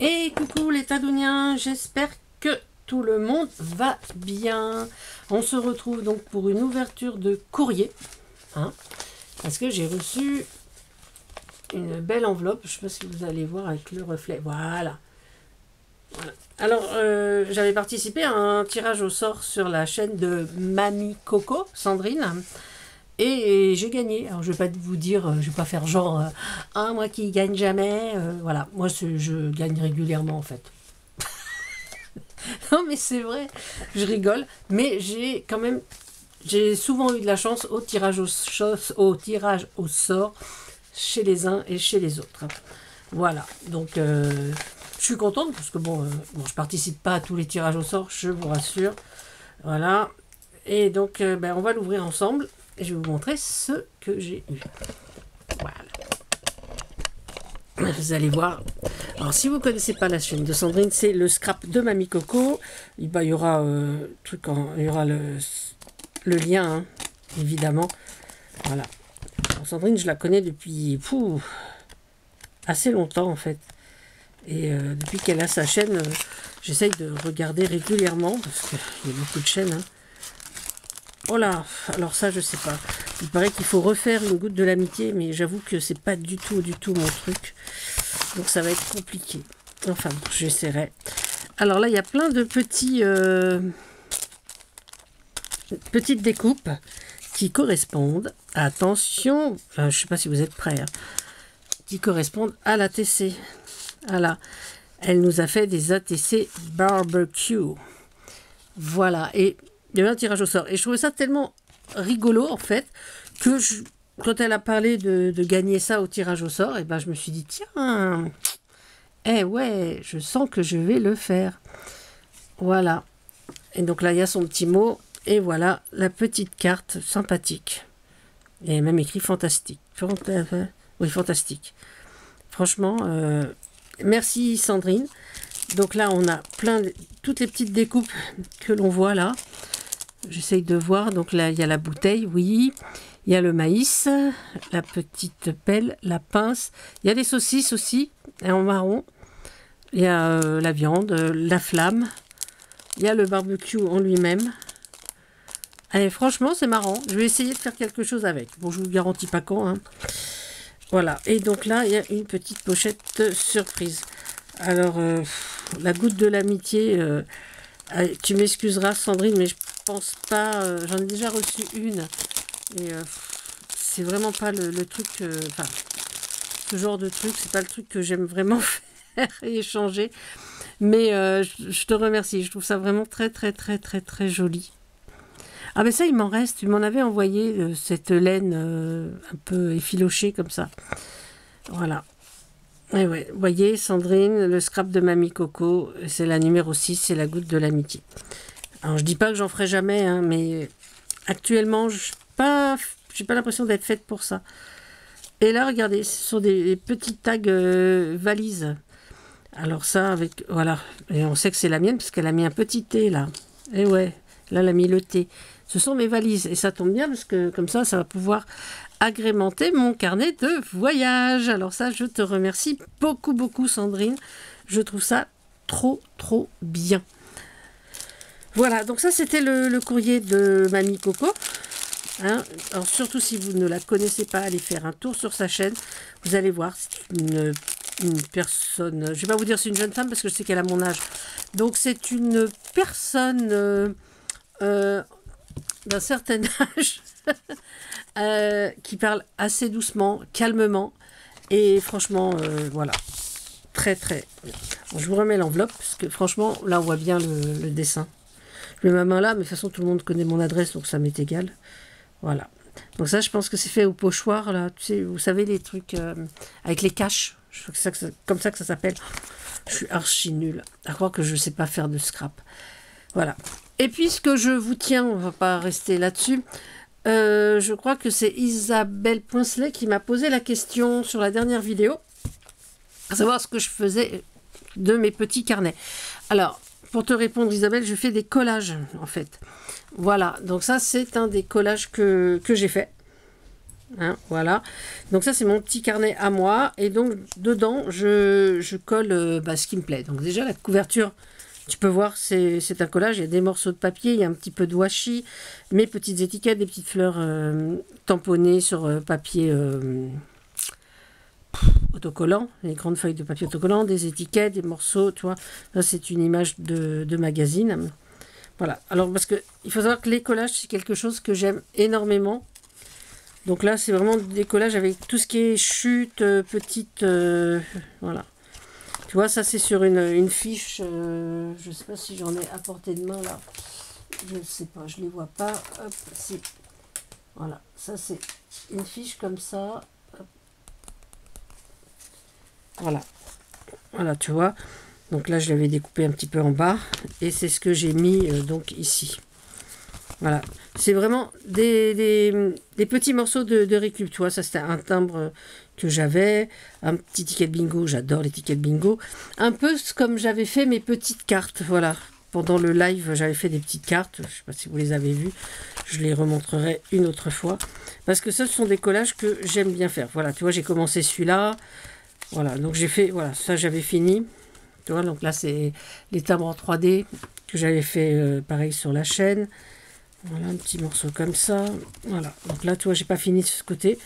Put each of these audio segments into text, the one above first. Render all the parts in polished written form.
Et coucou les Tadoniens, j'espère que tout le monde va bien. On se retrouve donc pour une ouverture de courrier, hein, parce que j'ai reçu une belle enveloppe. Je ne sais pas si vous allez voir avec le reflet. Voilà. Alors, j'avais participé à un tirage au sort sur la chaîne de Mamie Coco, Sandrine. Et j'ai gagné. Alors, je ne vais pas vous dire, je ne vais pas faire genre, moi qui gagne jamais. Voilà, moi je gagne régulièrement en fait. Non, mais c'est vrai, je rigole. Mais j'ai souvent eu de la chance au tirage au sort chez les uns et chez les autres. Voilà, donc je suis contente parce que je participe pas à tous les tirages au sort, je vous rassure. Voilà, et donc on va l'ouvrir ensemble. Et je vais vous montrer ce que j'ai eu. Voilà. Vous allez voir. Alors, si vous ne connaissez pas la chaîne de Sandrine, c'est le scrap de Mamie Coco. Il y aura, il y aura le lien, hein, évidemment. Voilà. Alors, Sandrine, je la connais depuis assez longtemps, en fait. Et depuis qu'elle a sa chaîne, j'essaye de regarder régulièrement, parce qu'il y a beaucoup de chaînes, hein. Oh là, alors ça je sais pas. Il paraît qu'il faut refaire une goutte de l'amitié, mais j'avoue que c'est pas du tout mon truc. Donc ça va être compliqué. Enfin, j'essaierai. Alors là, il y a plein de petites découpes qui correspondent. Attention, je sais pas si vous êtes prêts, hein, qui correspondent à l'ATC. Voilà. Elle nous a fait des ATC barbecue. Voilà. Et il y avait un tirage au sort. Et je trouvais ça tellement rigolo, en fait, que quand elle a parlé de gagner ça au tirage au sort, je me suis dit, tiens, ouais, je sens que je vais le faire. Voilà. Et donc là, il y a son petit mot. Et voilà, la petite carte sympathique. Et même écrit fantastique. Oui, fantastique. Franchement, merci Sandrine. Donc là, on a toutes les petites découpes que l'on voit là. J'essaye de voir. Donc là, il y a la bouteille, oui. Il y a le maïs, la petite pelle, la pince. Il y a des saucisses aussi, en marron. Il y a la viande, la flamme. Il y a le barbecue en lui-même. Allez, franchement, c'est marrant. Je vais essayer de faire quelque chose avec. Bon, je vous garantis pas quand, hein. Voilà. Et donc là, il y a une petite pochette surprise. Alors, la goutte de l'amitié... tu m'excuseras Sandrine, mais je pense pas, j'en ai déjà reçu une, et c'est vraiment pas le truc, ce genre de truc, c'est pas le truc que j'aime vraiment faire et échanger, mais je te remercie, je trouve ça vraiment très très très très très joli. Ah ben ça il m'en reste, tu m'en avais envoyé cette laine un peu effilochée comme ça, voilà. Et ouais, vous voyez, Sandrine, le scrap de Mamie Coco, c'est la numéro 6, c'est la goutte de l'amitié. Alors, je dis pas que j'en ferai jamais, hein, mais actuellement, j'ai pas l'impression d'être faite pour ça. Et là, regardez, ce sont des petits tags valises. Alors ça, voilà, et on sait que c'est la mienne, parce qu'elle a mis un petit T, là. Et ouais, là, elle a mis le T. Ce sont mes valises, et ça tombe bien, parce que comme ça va pouvoir agrémenter mon carnet de voyage. Alors ça, je te remercie beaucoup, beaucoup, Sandrine. Je trouve ça trop, trop bien. Voilà, donc ça, c'était le courrier de Mamie Coco. Hein, alors surtout, si vous ne la connaissez pas, allez faire un tour sur sa chaîne. Vous allez voir, c'est une personne... Je ne vais pas vous dire c'est une jeune femme, parce que je sais qu'elle a mon âge. Donc, c'est une personne... d'un certain âge qui parle assez doucement, calmement, et franchement, voilà, très très bien. Bon, je vous remets l'enveloppe, parce que franchement, là on voit bien le dessin. Je mets ma main là, mais de toute façon tout le monde connaît mon adresse, donc ça m'est égal. Voilà. Donc ça, je pense que c'est fait au pochoir, là, tu sais, vous savez, les trucs avec les caches, je crois que c'est comme ça que ça s'appelle. Je suis archi nulle, à croire que je ne sais pas faire de scrap. Voilà. Et puisque je vous tiens, on ne va pas rester là-dessus, je crois que c'est Isabelle Poincelet qui m'a posé la question sur la dernière vidéo, à savoir ce que je faisais de mes petits carnets. Alors, pour te répondre Isabelle, je fais des collages en fait. Voilà, donc ça c'est un des collages que j'ai fait. Hein, voilà. Donc ça, c'est mon petit carnet à moi. Et donc, dedans, je colle ce qui me plaît. Donc déjà, la couverture, tu peux voir, c'est un collage. Il y a des morceaux de papier, il y a un petit peu de washi, mes petites étiquettes, des petites fleurs tamponnées sur papier autocollant, les grandes feuilles de papier autocollant, des étiquettes, des morceaux, tu vois. Là, c'est une image de magazine. Voilà. Alors, parce que il faut savoir que les collages, c'est quelque chose que j'aime énormément. Donc là, c'est vraiment des collages avec tout ce qui est chute, petite... voilà. Tu vois, ça, c'est sur une fiche. Je ne sais pas si j'en ai à portée de main, là. Je ne sais pas, je ne les vois pas. Hop, c'est... Voilà, ça, c'est une fiche comme ça. Hop. Voilà. Voilà, tu vois. Donc là, je l'avais découpé un petit peu en bas. Et c'est ce que j'ai mis, donc, ici. Voilà, c'est vraiment des petits morceaux de récup, tu vois, ça c'était un timbre que j'avais, un petit ticket de bingo, j'adore les tickets de bingo, un peu comme j'avais fait mes petites cartes, voilà, pendant le live j'avais fait des petites cartes, je ne sais pas si vous les avez vues, je les remontrerai une autre fois, parce que ce sont des collages que j'aime bien faire, voilà, tu vois, j'ai commencé celui-là, voilà, donc j'ai fait, voilà, ça j'avais fini, tu vois, donc là c'est les timbres en 3D que j'avais fait pareil sur la chaîne. Voilà, un petit morceau comme ça. Voilà, donc là, tu vois, j'ai pas fini de ce côté.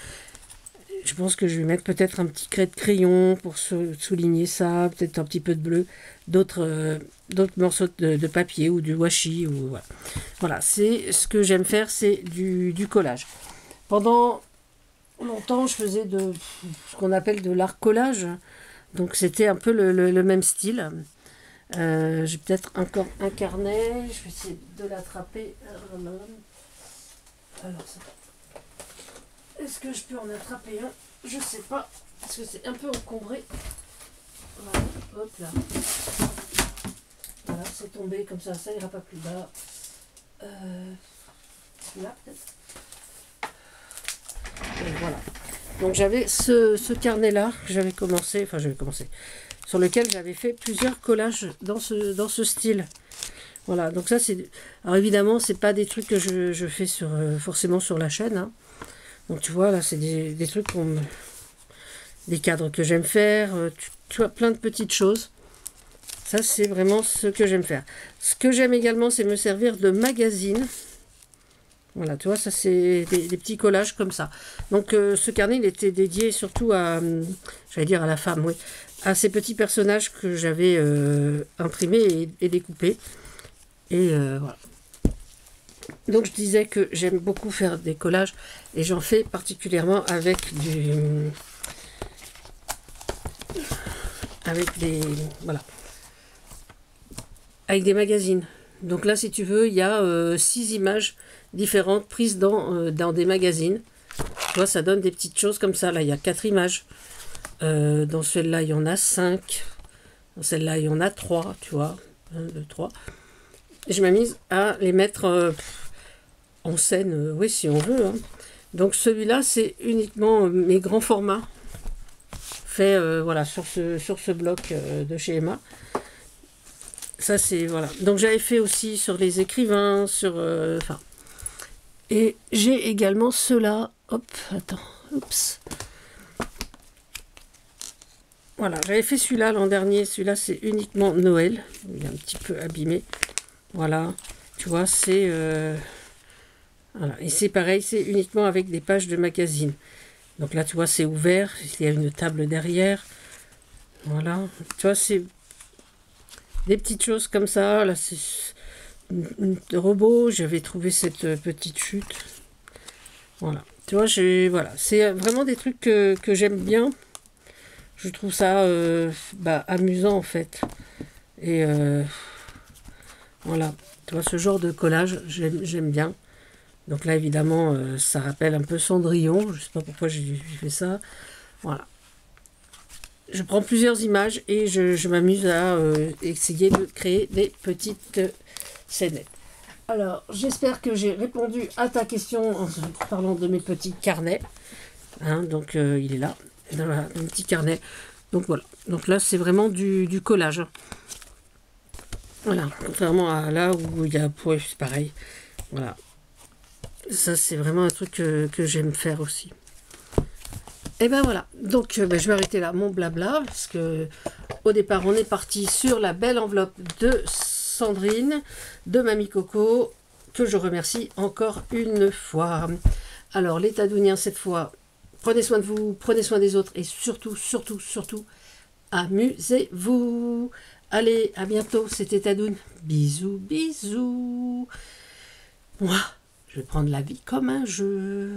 Je pense que je vais mettre peut-être un petit craie de crayon pour souligner ça, peut-être un petit peu de bleu, d'autres morceaux de papier ou du washi. Ou, voilà, voilà, c'est ce que j'aime faire, c'est du collage. Pendant longtemps, je faisais ce qu'on appelle de l'art collage. Donc, c'était un peu le même style. J'ai peut-être encore un carnet. Je vais essayer de l'attraper. Alors, est-ce que je peux en attraper un? Je sais pas. Parce que c'est un peu encombré. Voilà, hop là. Voilà, c'est tombé comme ça ira pas plus bas. Là, peut-être. Et voilà. Donc j'avais ce carnet-là que j'avais commencé. Enfin, j'avais commencé. Sur lequel j'avais fait plusieurs collages dans ce style. Voilà, donc ça c'est... Alors évidemment, c'est pas des trucs que je fais forcément sur la chaîne. Hein. Donc tu vois, là, c'est des trucs des cadres que j'aime faire. Tu vois, plein de petites choses. Ça, c'est vraiment ce que j'aime faire. Ce que j'aime également, c'est me servir de magazine. Voilà, tu vois, ça c'est des petits collages comme ça. Donc ce carnet, il était dédié surtout à... j'allais dire à la femme, oui. À ces petits personnages que j'avais imprimés et découpés. Et voilà. Donc je disais que j'aime beaucoup faire des collages et j'en fais particulièrement avec voilà, avec des magazines. Donc là, si tu veux, il y a 6 images différentes prises dans des magazines. Tu vois, ça donne des petites choses comme ça. Là, il y a 4 images. Dans celle-là, il y en a 5. Dans celle-là, il y en a 3, tu vois. 1, 2, 3. Et je m'amuse à les mettre en scène, oui, si on veut. Hein. Donc celui-là, c'est uniquement mes grands formats. Fait voilà, sur ce bloc de chez Emma. Ça, c'est... Voilà. Donc j'avais fait aussi sur les écrivains, sur... Enfin... et j'ai également ceux-là. Hop, attends. Oups. Voilà, j'avais fait celui-là l'an dernier. Celui-là, c'est uniquement Noël. Il est un petit peu abîmé. Voilà. Tu vois, c'est... voilà. Et c'est pareil, c'est uniquement avec des pages de magazine. Donc là, tu vois, c'est ouvert. Il y a une table derrière. Voilà. Tu vois, c'est des petites choses comme ça. Là, c'est un robot. J'avais trouvé cette petite chute. Voilà. Tu vois, voilà. C'est vraiment des trucs que j'aime bien. Je trouve ça amusant, en fait. Et voilà. Tu vois, ce genre de collage, j'aime bien. Donc là, évidemment, ça rappelle un peu Cendrillon. Je ne sais pas pourquoi j'ai fait ça. Voilà. Je prends plusieurs images et je m'amuse à essayer de créer des petites scénettes. Alors, j'espère que j'ai répondu à ta question en parlant de mes petits carnets. Hein, donc, il est là, dans un petit carnet. Donc, voilà. Donc là, c'est vraiment du collage. Voilà. Contrairement à là où il y a... Ouais, c'est pareil. Voilà. Ça, c'est vraiment un truc que j'aime faire aussi. Et ben voilà, donc je vais arrêter là mon blabla, parce que au départ on est parti sur la belle enveloppe de Sandrine, de Mamie Coco, que je remercie encore une fois. Alors les tadouniens, cette fois, prenez soin de vous, prenez soin des autres, et surtout, surtout, surtout, amusez-vous. Allez, à bientôt, c'était Tadoun. Bisous, bisous. Moi, je vais prendre la vie comme un jeu.